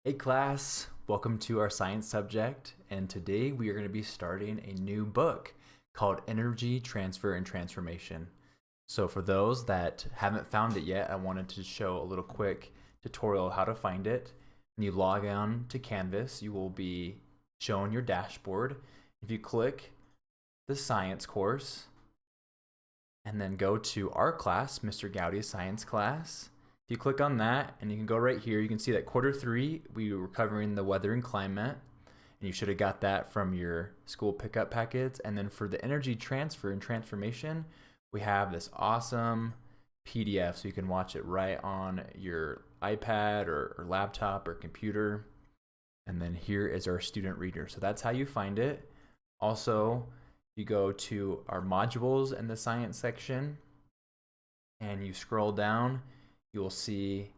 Hey class, welcome to our science subject, and today we are going to be starting a new book called Energy Transfer and Transformation. So for those that haven't found it yet, I wanted to show a little quick tutorial how to find it. When you log on to Canvas, you will be shown your dashboard. If you click the science course and then go to our class, Mr. Gowdy's science class, if you click on that and you can go right here, you can see that quarter 3, we were covering the weather and climate, and you should have got that from your school pickup packets. And then for the energy transfer and transformation, we have this awesome PDF, so you can watch it right on your iPad or laptop or computer. And then here is our student reader. So that's how you find it. Also, you go to our modules in the science section and you scroll down, you will see,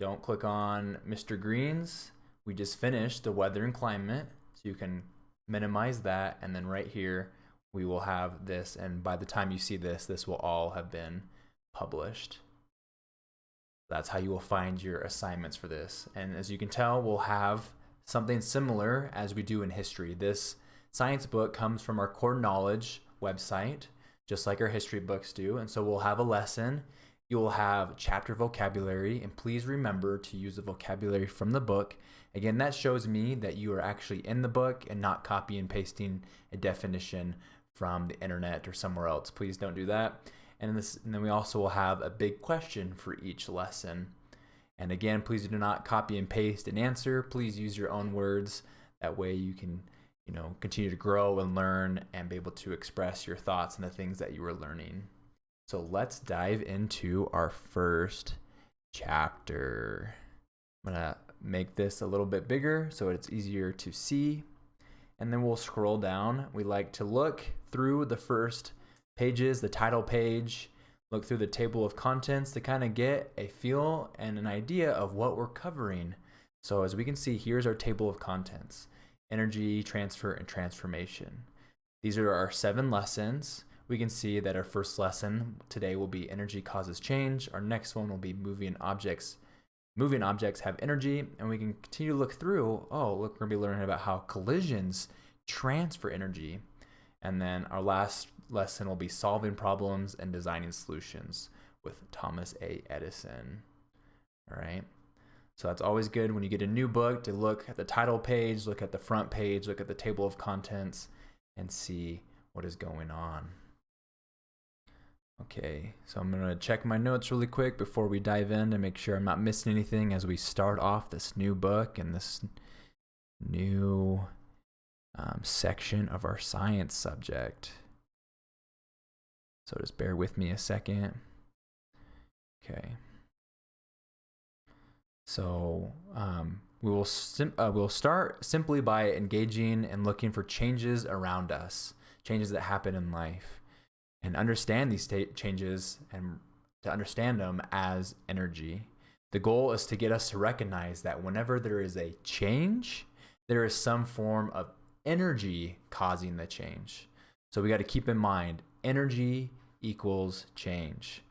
don't click on Mr. Green's. We just finished the weather and climate, so you can minimize that. And then right here, we will have this. And by the time you see this, this will all have been published. That's how you will find your assignments for this. And as you can tell, we'll have something similar as we do in history. This science book comes from our core knowledge website, just like our history books do. And so we'll have a lesson. You will have chapter vocabulary, and please remember to use the vocabulary from the book. Again, that shows me that you are actually in the book and not copy and pasting a definition from the internet or somewhere else. Please don't do that. And then we also will have a big question for each lesson. And again, please do not copy and paste an answer. Please use your own words. That way you can, continue to grow and learn and be able to express your thoughts and the things that you are learning. So let's dive into our first chapter. I'm gonna make this a little bit bigger so it's easier to see. And then we'll scroll down. We like to look through the first pages, the title page, look through the table of contents to kind of get a feel and an idea of what we're covering. So as we can see, here's our table of contents: energy, transfer, and transformation. These are our 7 lessons. We can see that our first lesson today will be energy causes change. Our next one will be moving objects. Moving objects have energy, and we can continue to look through. Oh, look, we're gonna be learning about how collisions transfer energy. And then our last lesson will be solving problems and designing solutions with Thomas A. Edison. All right. So that's always good when you get a new book to look at the title page, look at the front page, look at the table of contents, and see what is going on. Okay, so I'm going to check my notes really quick before we dive in to make sure I'm not missing anything as we start off this new book and this new section of our science subject. So just bear with me a second. Okay. So we'll start simply by engaging and looking for changes around us, changes that happen in life, and understand these changes and to understand them as energy. The goal is to get us to recognize that whenever there is a change, there is some form of energy causing the change. So we got to keep in mind, energy equals change.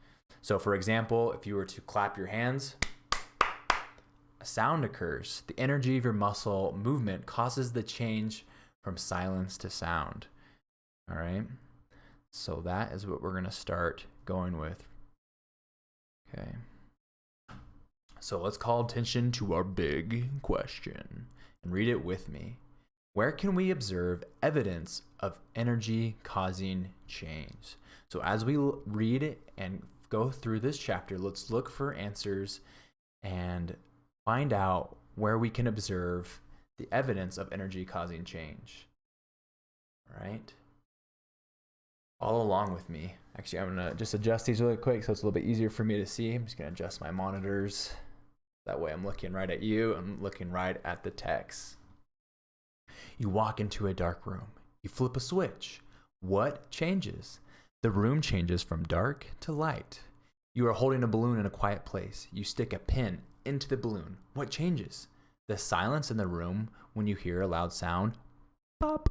So for example, if you were to clap your hands, a sound occurs. The energy of your muscle movement causes the change from silence to sound. All right. So that is what we're going to start going with. Okay. So let's call attention to our big question and read it with me. Where can we observe evidence of energy causing change? So as we read it and go through this chapter, let's look for answers and find out where we can observe the evidence of energy causing change. All right. All along with me. Actually, I'm going to just adjust these really quick so it's a little bit easier for me to see. I'm just going to adjust my monitors. That way I'm looking right at you. I'm looking right at the text. You walk into a dark room. You flip a switch. What changes? The room changes from dark to light. You are holding a balloon in a quiet place. You stick a pin into the balloon. What changes? The silence in the room when you hear a loud sound. Pop.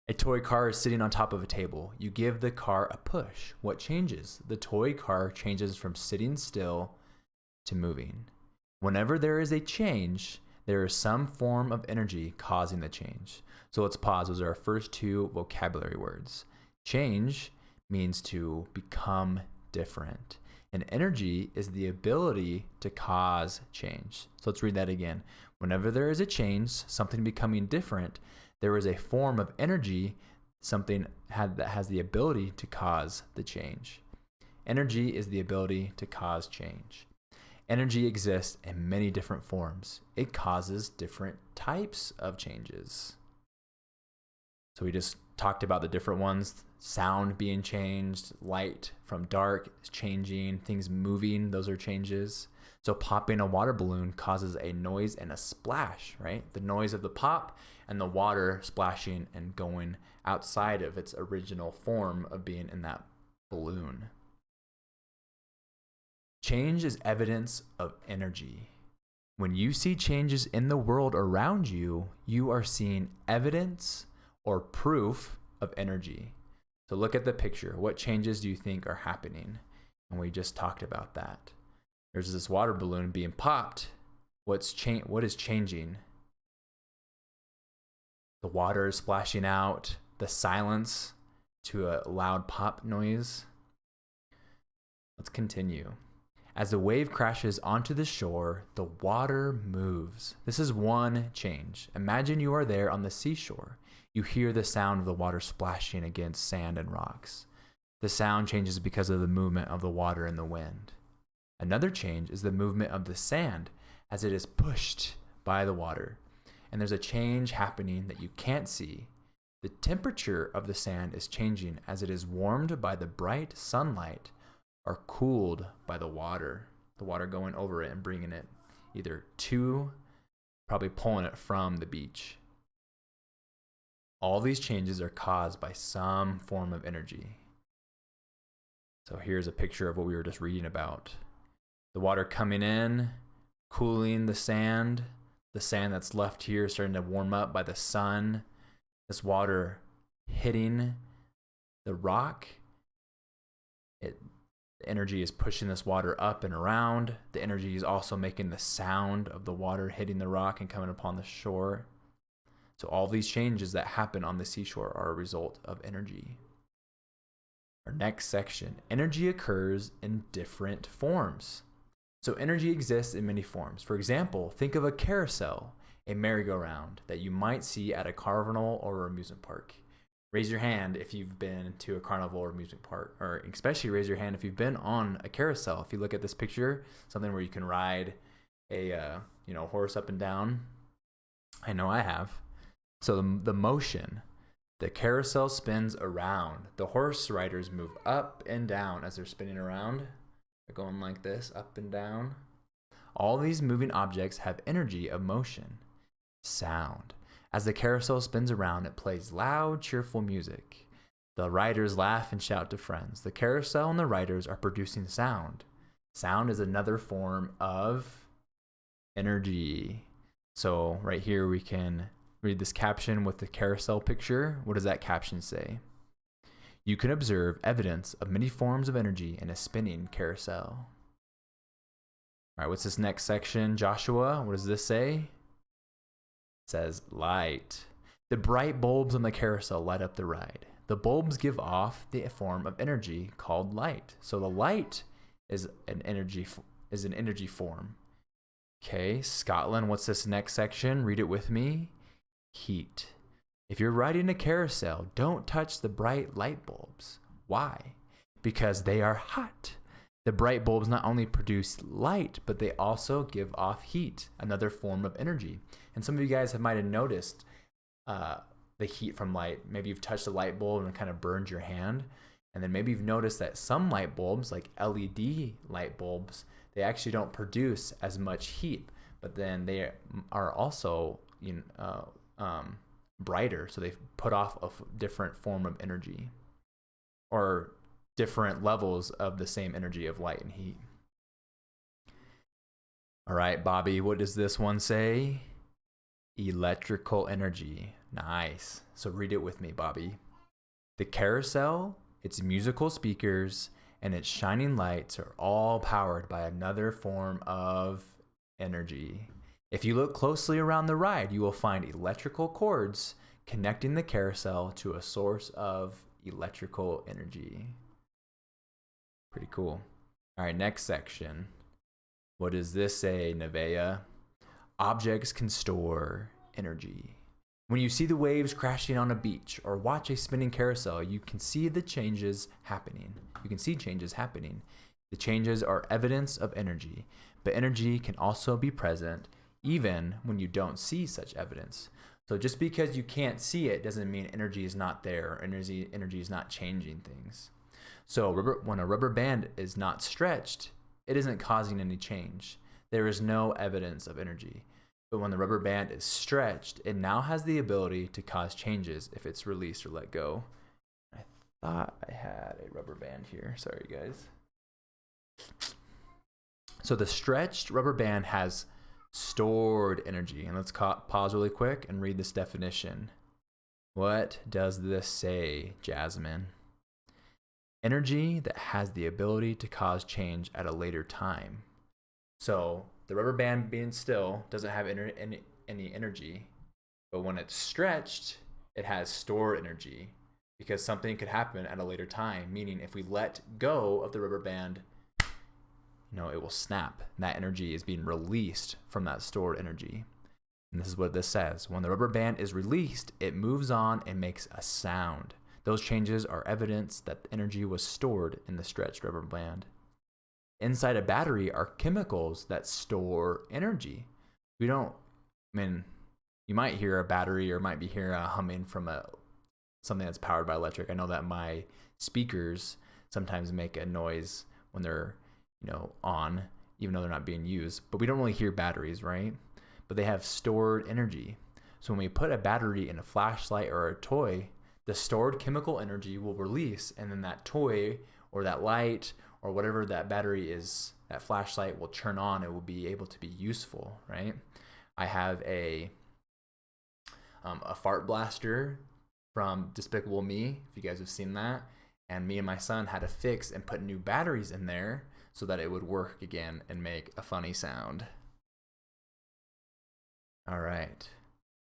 A toy car is sitting on top of a table. You give the car a push. What changes? The toy car changes from sitting still to moving. Whenever there is a change, there is some form of energy causing the change. So let's pause. Those are our first two vocabulary words. Change means to become different. And energy is the ability to cause change. So let's read that again. Whenever there is a change, something becoming different, there is a form of energy, that has the ability to cause the change. Energy is the ability to cause change. Energy exists in many different forms. It causes different types of changes. So we just talked about the different ones. Sound being changed, light from dark is changing, things moving, those are changes. So popping a water balloon causes a noise and a splash, right? The noise of the pop and the water splashing and going outside of its original form of being in that balloon. Change is evidence of energy. When you see changes in the world around you, you are seeing evidence or proof of energy. So look at the picture. What changes do you think are happening? And we just talked about that. There's this water balloon being popped. What is changing? The water is splashing out, the silence to a loud pop noise. Let's continue. As the wave crashes onto the shore, the water moves. This is one change. Imagine you are there on the seashore. You hear the sound of the water splashing against sand and rocks. The sound changes because of the movement of the water and the wind. Another change is the movement of the sand as it is pushed by the water. And there's a change happening that you can't see. The temperature of the sand is changing as it is warmed by the bright sunlight or cooled by the water going over it and bringing it either to, probably pulling it from the beach. All these changes are caused by some form of energy. So here's a picture of what we were just reading about. The water coming in, cooling the sand that's left here starting to warm up by the sun. This water hitting the rock. The energy is pushing this water up and around. The energy is also making the sound of the water hitting the rock and coming upon the shore. So all these changes that happen on the seashore are a result of energy. Our next section, energy occurs in different forms. So energy exists in many forms. For example, think of a carousel, a merry-go-round that you might see at a carnival or amusement park. Raise your hand if you've been to a carnival or amusement park, or especially raise your hand if you've been on a carousel. If you look at this picture, something where you can ride a horse up and down. I know I have. So the motion, the carousel spins around. The horse riders move up and down as they're spinning around. They're going like this, up and down. All these moving objects have energy of motion. Sound. As the carousel spins around, it plays loud, cheerful music. The riders laugh and shout to friends. The carousel and the riders are producing sound. Sound is another form of energy. So right here we can read this caption with the carousel picture. What does that caption say? You can observe evidence of many forms of energy in a spinning carousel. All right, what's this next section, Joshua? What does this say? It says light. The bright bulbs on the carousel light up the ride. The bulbs give off the form of energy called light. So the light is an energy form. Okay, Scotland, what's this next section? Read it with me. Heat. If you're riding a carousel, don't touch the bright light bulbs. Why? Because they are hot. The bright bulbs not only produce light, but they also give off heat, another form of energy. And some of you guys might have noticed the heat from light. Maybe you've touched a light bulb and it kind of burned your hand. And then maybe you've noticed that some light bulbs, like LED light bulbs, they actually don't produce as much heat, but then they are also brighter, so they put off a different form of energy or different levels of the same energy of light and heat. All right, Bobby, what does this one say? Electrical energy. Nice. So read it with me, Bobby. The carousel, its musical speakers, and its shining lights are all powered by another form of energy. If you look closely around the ride, you will find electrical cords connecting the carousel to a source of electrical energy. Pretty cool. All right, next section. What does this say, Nevaeh? Objects can store energy. When you see the waves crashing on a beach or watch a spinning carousel, you can see the changes happening. The changes are evidence of energy, but energy can also be present even when you don't see such evidence. So just because you can't see it doesn't mean energy is not there, or energy is not changing things. So when a rubber band is not stretched, it isn't causing any change. There is no evidence of energy. But when the rubber band is stretched, it now has the ability to cause changes if it's released or let go. I thought I had a rubber band here. Sorry, guys. So the stretched rubber band has stored energy. And let's pause really quick and read this definition. What does this say, Jasmine? Energy that has the ability to cause change at a later time. So the rubber band being still doesn't have any energy, but when it's stretched, it has stored energy because something could happen at a later time, meaning if we let go of the rubber band, it will snap. And that energy is being released from that stored energy. And this is what this says. When the rubber band is released, it moves on and makes a sound. Those changes are evidence that energy was stored in the stretched rubber band. Inside a battery are chemicals that store energy. You might hear a battery or might be hearing a humming from something that's powered by electric. I know that my speakers sometimes make a noise when they're, on, even though they're not being used. But we don't really hear batteries, right? But they have stored energy. So when we put a battery in a flashlight or a toy, the stored chemical energy will release, and then that toy or that light or whatever that battery is, that flashlight will turn on. It will be able to be useful, right? I have a fart blaster from Despicable Me, if you guys have seen that. And me and my son had to fix and put new batteries in there so that it would work again and make a funny sound. All right,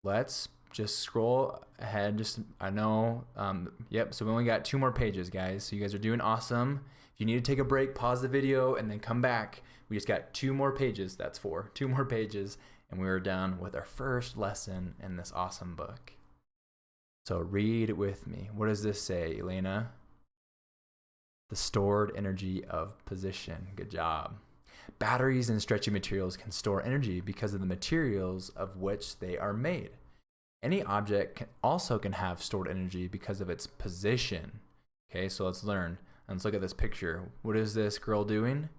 let's just scroll ahead. So we only got 2 more pages, guys. So you guys are doing awesome. If you need to take a break, pause the video and then come back. We just got 2 more pages. That's 4. 2 more pages, and we are done with our first lesson in this awesome book. So read with me. What does this say, Elena? The stored energy of position. Good job. Batteries and stretchy materials can store energy because of the materials of which they are made. Any object can have stored energy because of its position. Okay, so let's learn. Let's look at this picture. What is this girl doing?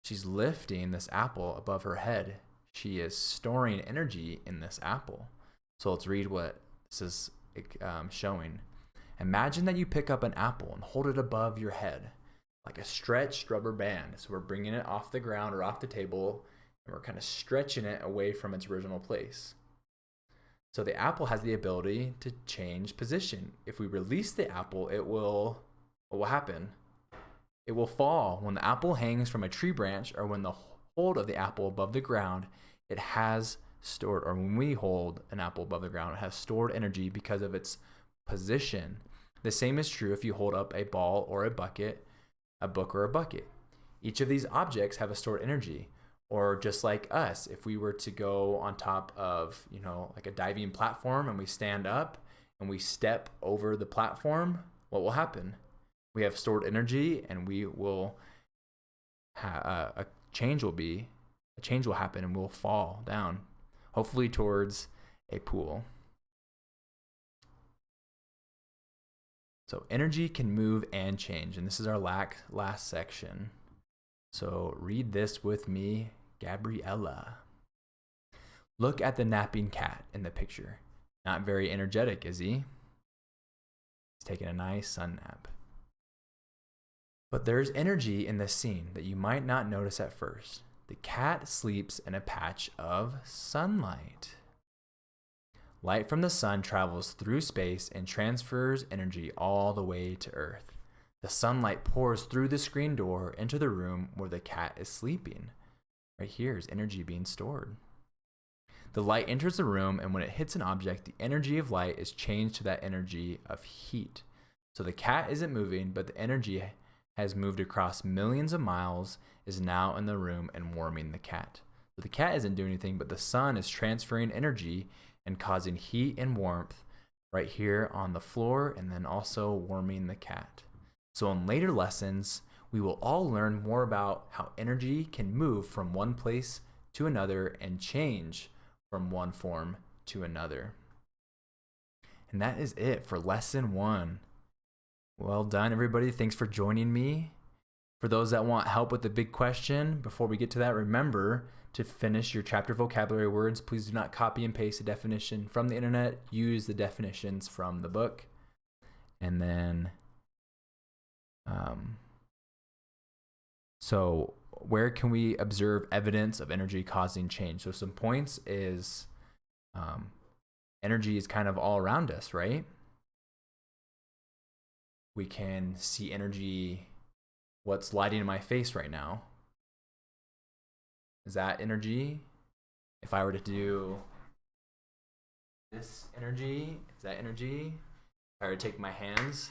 She's lifting this apple above her head. She is storing energy in this apple. So let's read what this is showing. Imagine that you pick up an apple and hold it above your head like a stretched rubber band. So we're bringing it off the ground or off the table, and we're kind of stretching it away from its original place. So the apple has the ability to change position. If we release the apple, what will happen? It will fall. When the apple hangs from a tree branch, or when the hold of the apple above the ground, it has stored, or when we hold an apple above the ground, it has stored energy because of its position. The same is true if you hold up a ball or a bucket, a book or a bucket. Each of these objects have a stored energy. Or just like us, if we were to go on top of, like a diving platform, and we stand up and we step over the platform, what will happen? We have stored energy, and we will a change will happen, and we'll fall down, hopefully towards a pool. So energy can move and change, and this is our last section. So read this with me, Gabriella. Look at the napping cat in the picture. Not very energetic, is he? He's taking a nice sun nap. But there's energy in this scene that you might not notice at first. The cat sleeps in a patch of sunlight. Light from the sun travels through space and transfers energy all the way to Earth. The sunlight pours through the screen door into the room where the cat is sleeping. Right here is energy being stored. The light enters the room, and when it hits an object, the energy of light is changed to that energy of heat. So the cat isn't moving, but the energy has moved across millions of miles, is now in the room and warming the cat. So the cat isn't doing anything, but the sun is transferring energy and causing heat and warmth right here on the floor, and then also warming the cat. So in later lessons, we will all learn more about how energy can move from one place to another and change from one form to another. And that is it for lesson 1. Well done, everybody. Thanks for joining me. For those that want help with the big question, before we get to that, remember to finish your chapter vocabulary words. Please do not copy and paste a definition from the internet. Use the definitions from the book. And then, so where can we observe evidence of energy causing change? So some points is energy is kind of all around us, right? We can see energy. What's lighting in my face right now? Is that energy? If I were to do this energy, is that energy? If I were to take my hands.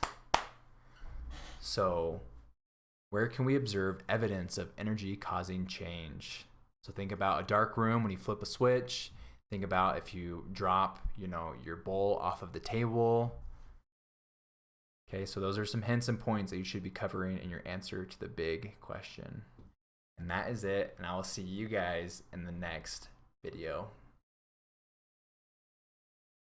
So where can we observe evidence of energy causing change? So think about a dark room when you flip a switch. Think about if you drop, your bowl off of the table. Okay, so those are some hints and points that you should be covering in your answer to the big question. And that is it, and I will see you guys in the next video.